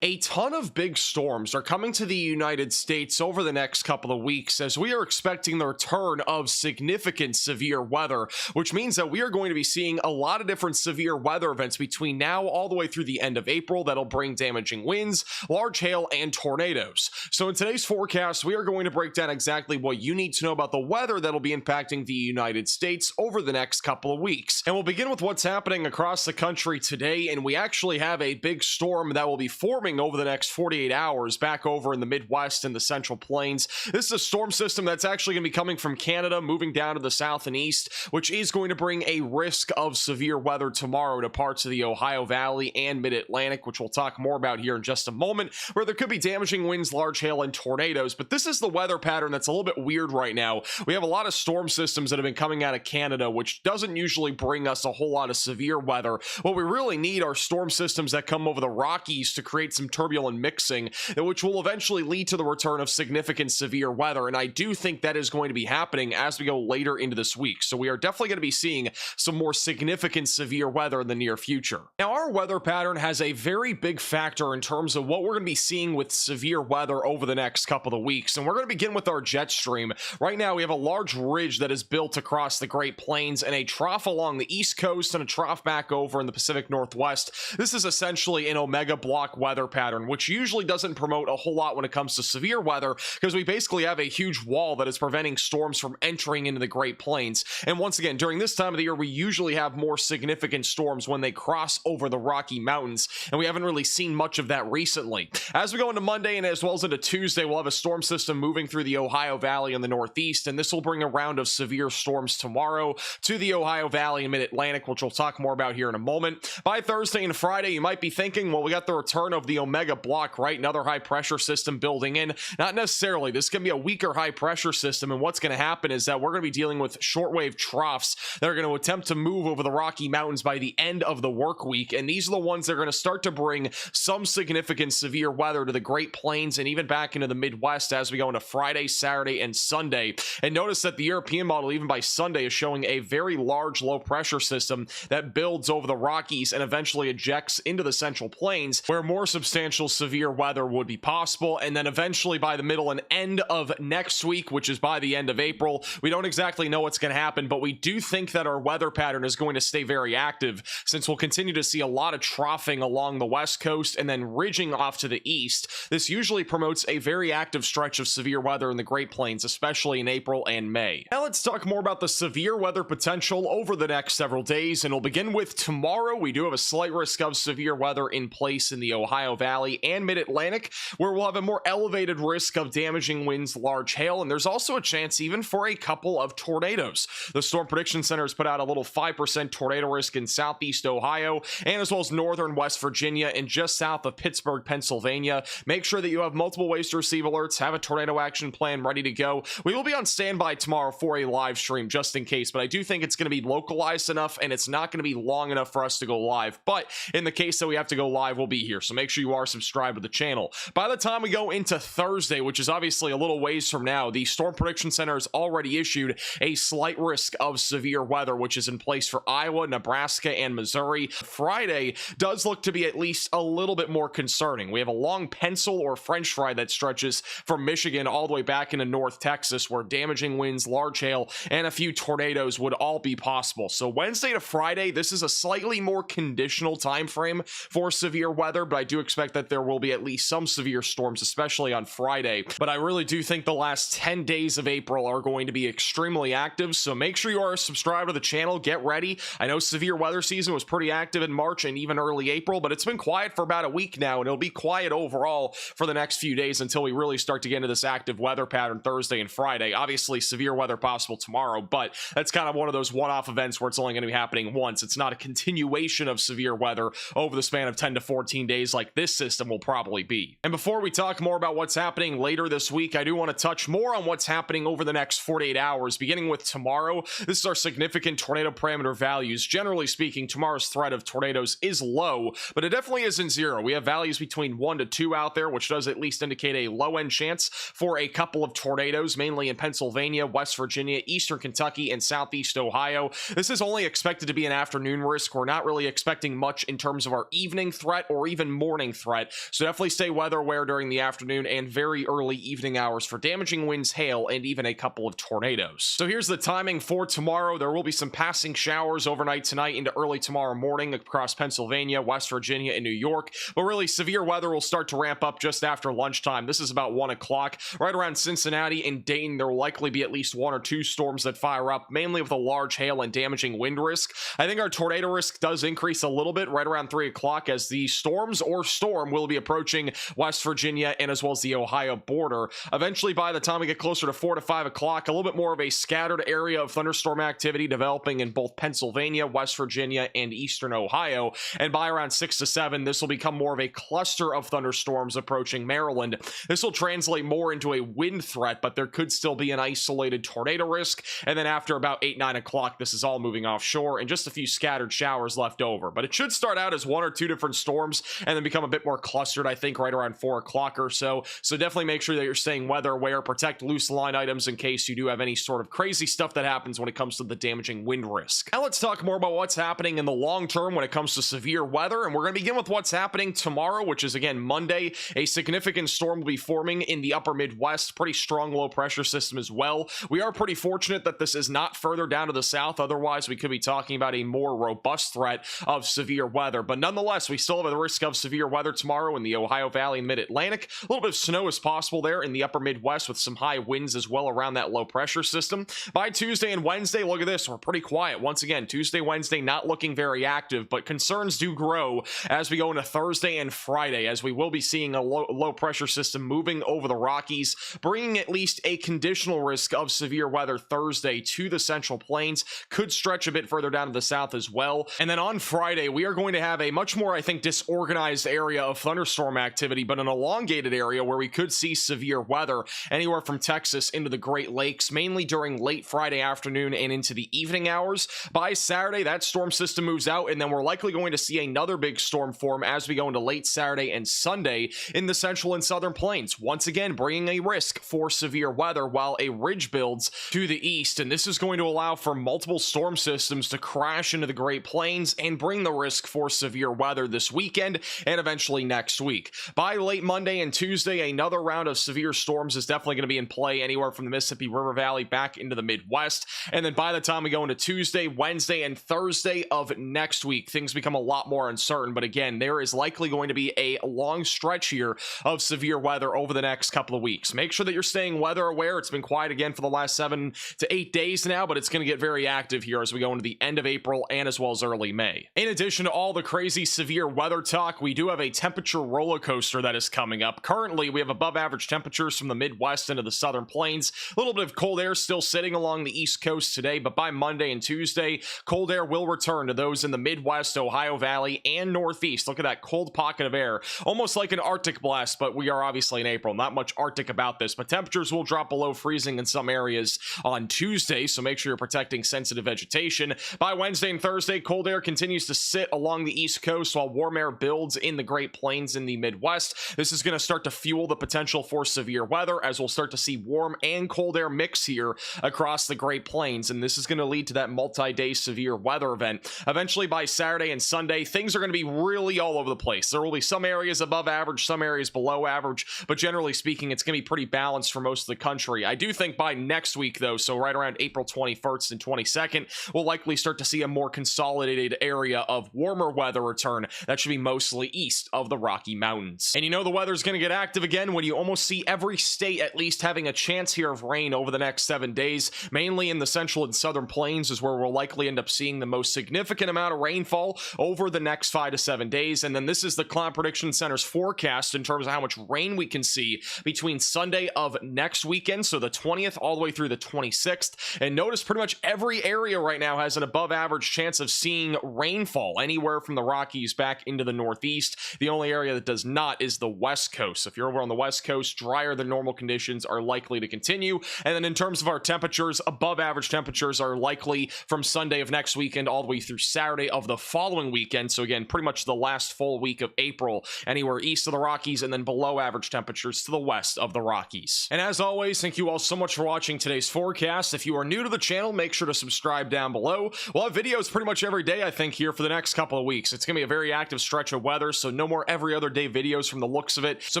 A ton of big storms are coming to the United States over the next couple of weeks as we are expecting the return of significant severe weather, which means that we are going to be seeing a lot of different severe weather events between now all the way through the end of April that'll bring damaging winds, large hail, and tornadoes. So in today's forecast, we are going to break down exactly what you need to know about the weather that'll be impacting the United States over the next couple of weeks. And we'll begin with what's happening across the country today, and we actually have a big storm that will be forming over the next 48 hours back over in the Midwest and the Central Plains. This is a storm system that's actually going to be coming from Canada, moving down to the south and east, which is going to bring a risk of severe weather tomorrow to parts of the Ohio Valley and Mid-Atlantic, which we'll talk more about here in just a moment, where there could be damaging winds, large hail, and tornadoes. But this is the weather pattern that's a little bit weird right now. We have a lot of storm systems that have been coming out of Canada, which doesn't usually bring us a whole lot of severe weather. What we really need are storm systems that come over the Rockies to create some turbulent mixing, which will eventually lead to the return of significant severe weather. And I do think that is going to be happening as we go later into this week. So we are definitely going to be seeing some more significant severe weather in the near future. Now, our weather pattern has a very big factor in terms of what we're going to be seeing with severe weather over the next couple of weeks. And we're going to begin with our jet stream. Right now, we have a large ridge that is built across the Great Plains and a trough along the East Coast and a trough back over in the Pacific Northwest. This is essentially an omega block weather pattern, which usually doesn't promote a whole lot when it comes to severe weather because we basically have a huge wall that is preventing storms from entering into the Great Plains. And once again, during this time of the year, we usually have more significant storms when they cross over the Rocky Mountains, and we haven't really seen much of that recently. As we go into Monday and as well as into Tuesday, we'll have a storm system moving through the Ohio Valley in the Northeast, and this will bring a round of severe storms tomorrow to the Ohio Valley and Mid-Atlantic, which we'll talk more about here in a moment. By Thursday and Friday, you might be thinking, well, we got the return of the omega block, right? Another high pressure system building in. Not necessarily. This can be a weaker high pressure system, and what's going to happen is that we're going to be dealing with shortwave troughs that are going to attempt to move over the Rocky Mountains by the end of the work week, and these are the ones that are going to start to bring some significant severe weather to the Great Plains and even back into the Midwest as we go into Friday, Saturday, and Sunday. And notice that the European model, even by Sunday, is showing a very large low pressure system that builds over the Rockies and eventually ejects into the Central Plains, where more substantial severe weather would be possible. And then eventually by the middle and end of next week, which is by the end of April, we don't exactly know what's going to happen, but we do think that our weather pattern is going to stay very active since we'll continue to see a lot of troughing along the west coast and then ridging off to the east. This usually promotes a very active stretch of severe weather in the Great Plains, especially in April and May. Now let's talk more about the severe weather potential over the next several days, and we'll begin with tomorrow. We do have a slight risk of severe weather in place in the Ohio Valley and Mid-Atlantic, where we'll have a more elevated risk of damaging winds, large hail, and there's also a chance even for a couple of tornadoes. The Storm Prediction Center has put out a little 5% tornado risk in southeast Ohio and as well as northern West Virginia and just south of Pittsburgh, Pennsylvania. Make sure that you have multiple ways to receive alerts, have a tornado action plan ready to go. We will be on standby tomorrow for a live stream just in case, but I do think it's going to be localized enough and it's not going to be long enough for us to go live. But in the case that we have to go live, we'll be here. So make sure you are subscribed to the channel. By the time we go into Thursday, which is obviously a little ways from now, the Storm Prediction Center has already issued a slight risk of severe weather, which is in place for Iowa, Nebraska, and Missouri. Friday does look to be at least a little bit more concerning. We have a long pencil or French fry that stretches from Michigan all the way back into North Texas, where damaging winds, large hail, and a few tornadoes would all be possible. So Wednesday to Friday, this is a slightly more conditional time frame for severe weather, but I do expect that there will be at least some severe storms, especially on Friday. But I really do think the last 10 days of April are going to be extremely active, so make sure you are subscribed to the channel. Get ready. I know severe weather season was pretty active in March and even early April, but it's been quiet for about a week now, and it'll be quiet overall for the next few days until we really start to get into this active weather pattern Thursday and Friday. Obviously, severe weather possible tomorrow, but that's kind of one of those one-off events where it's only going to be happening once. It's not a continuation of severe weather over the span of 10 to 14 days like this system will probably be. And before we talk more about what's happening later this week, I do want to touch more on what's happening over the next 48 hours, beginning with tomorrow. This is our significant tornado parameter values. Generally speaking, tomorrow's threat of tornadoes is low, but it definitely isn't zero. We have values between 1 to 2 out there, which does at least indicate a low-end chance for a couple of tornadoes, mainly in Pennsylvania, West Virginia, Eastern Kentucky, and Southeast Ohio. This is only expected to be an afternoon risk. We're not really expecting much in terms of our evening threat or even morning warning threat, so definitely stay weather aware during the afternoon and very early evening hours for damaging winds, hail, and even a couple of tornadoes. So here's the timing for tomorrow. There will be some passing showers overnight tonight into early tomorrow morning across Pennsylvania, West Virginia, and New York, but really severe weather will start to ramp up just after lunchtime. This is about 1 o'clock. Right around Cincinnati and Dayton, there will likely be at least 1 or 2 storms that fire up, mainly with a large hail and damaging wind risk. I think our tornado risk does increase a little bit right around 3 o'clock as the storms or storm will be approaching West Virginia and as well as the Ohio border. Eventually, by the time we get closer to 4 to 5 o'clock, a little bit more of a scattered area of thunderstorm activity developing in both Pennsylvania, West Virginia, and eastern Ohio. And by around 6 to 7, this will become more of a cluster of thunderstorms approaching Maryland. This will translate more into a wind threat, but there could still be an isolated tornado risk. And then after about 8, 9 o'clock, this is all moving offshore and just a few scattered showers left over. But it should start out as 1 or 2 different storms and then become a bit more clustered, I think, right around 4 o'clock or so. So definitely make sure that you're staying weather aware, protect loose line items in case you do have any sort of crazy stuff that happens when it comes to the damaging wind risk. Now let's talk more about what's happening in the long term when it comes to severe weather, and we're going to begin with what's happening tomorrow, which is again Monday. A significant storm will be forming in the upper Midwest, pretty strong low pressure system as well. We are pretty fortunate that this is not further down to the south, otherwise we could be talking about a more robust threat of severe weather, but nonetheless we still have a risk of severe weather tomorrow in the Ohio Valley and Mid-Atlantic. A little bit of snow is possible there in the upper Midwest with some high winds as well around that low pressure system. By Tuesday and Wednesday, look at this, we're pretty quiet. Once again, Tuesday, Wednesday not looking very active, but concerns do grow as we go into Thursday and Friday, as we will be seeing a low pressure system moving over the Rockies, bringing at least a conditional risk of severe weather Thursday to the Central Plains. Could stretch a bit further down to the south as well. And then on Friday, we are going to have a much more, I think, disorganized area of thunderstorm activity, but an elongated area where we could see severe weather anywhere from Texas into the Great Lakes, mainly during late Friday afternoon and into the evening hours. By Saturday, that storm system moves out, and then we're likely going to see another big storm form as we go into late Saturday and Sunday in the central and southern plains, once again bringing a risk for severe weather while a ridge builds to the east. And this is going to allow for multiple storm systems to crash into the Great Plains and bring the risk for severe weather this weekend and eventually next week. By late Monday and Tuesday, another round of severe storms is definitely going to be in play anywhere from the Mississippi River Valley back into the Midwest. And then by the time we go into Tuesday, Wednesday, and Thursday of next week, things become a lot more uncertain. But again, there is likely going to be a long stretch here of severe weather over the next couple of weeks. Make sure that you're staying weather aware. It's been quiet again for the last 7 to 8 days now, but it's going to get very active here as we go into the end of April and as well as early May. In addition to all the crazy severe weather talk, we do have a temperature roller coaster that is coming up. Currently, we have above average temperatures from the Midwest into the southern plains. A little bit of cold air still sitting along the East Coast today, but by Monday and Tuesday, cold air will return to those in the Midwest, Ohio Valley, and Northeast. Look at that cold pocket of air, almost like an Arctic blast, but we are obviously in April. Not much Arctic about this, but temperatures will drop below freezing in some areas on Tuesday, so make sure you're protecting sensitive vegetation. By Wednesday and Thursday, cold air continues to sit along the East Coast while warm air builds in the Great Plains in the Midwest. This is going to start to fuel the potential for severe weather as we'll start to see warm and cold air mix here across the Great Plains, and this is going to lead to that multi-day severe weather event. Eventually, by Saturday and Sunday, things are going to be really all over the place. There will be some areas above average, some areas below average, but generally speaking, it's going to be pretty balanced for most of the country. I do think by next week, though, so right around April 21st and 22nd, we'll likely start to see a more consolidated area of warmer weather return that should be mostly east of the Rocky Mountains. And you know the weather's going to get active again when you almost see every state at least having a chance here of rain over the next 7 days. Mainly in the central and southern plains is where we'll likely end up seeing the most significant amount of rainfall over the next 5 to 7 days. And then this is the Cloud Prediction Center's forecast in terms of how much rain we can see between Sunday of next weekend, so the 20th all the way through the 26th. And notice pretty much every area right now has an above average chance of seeing rainfall anywhere from the Rockies back into the Northeast. The only area that does not is the West Coast. If you're over on the West Coast, drier than normal conditions are likely to continue. And then in terms of our temperatures, above average temperatures are likely from Sunday of next weekend all the way through Saturday of the following weekend. So again, pretty much the last full week of April, anywhere east of the Rockies, and then below average temperatures to the west of the Rockies. And as always, thank you all so much for watching today's forecast. If you are new to the channel, make sure to subscribe down below. We'll have videos pretty much every day, I think, here for the next couple of weeks. It's going to be a very active stretch of weather, so no more every other day videos from the looks of it. So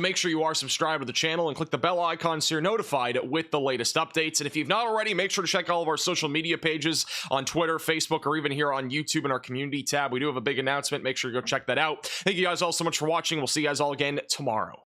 make sure you are subscribed to the channel and click the bell icon so you're notified with the latest updates. And if you've not already, make sure to check all of our social media pages on Twitter, Facebook, or even here on YouTube in our community tab. We do have a big announcement. Make sure you go check that out. Thank you guys all so much for watching. We'll see you guys all again tomorrow.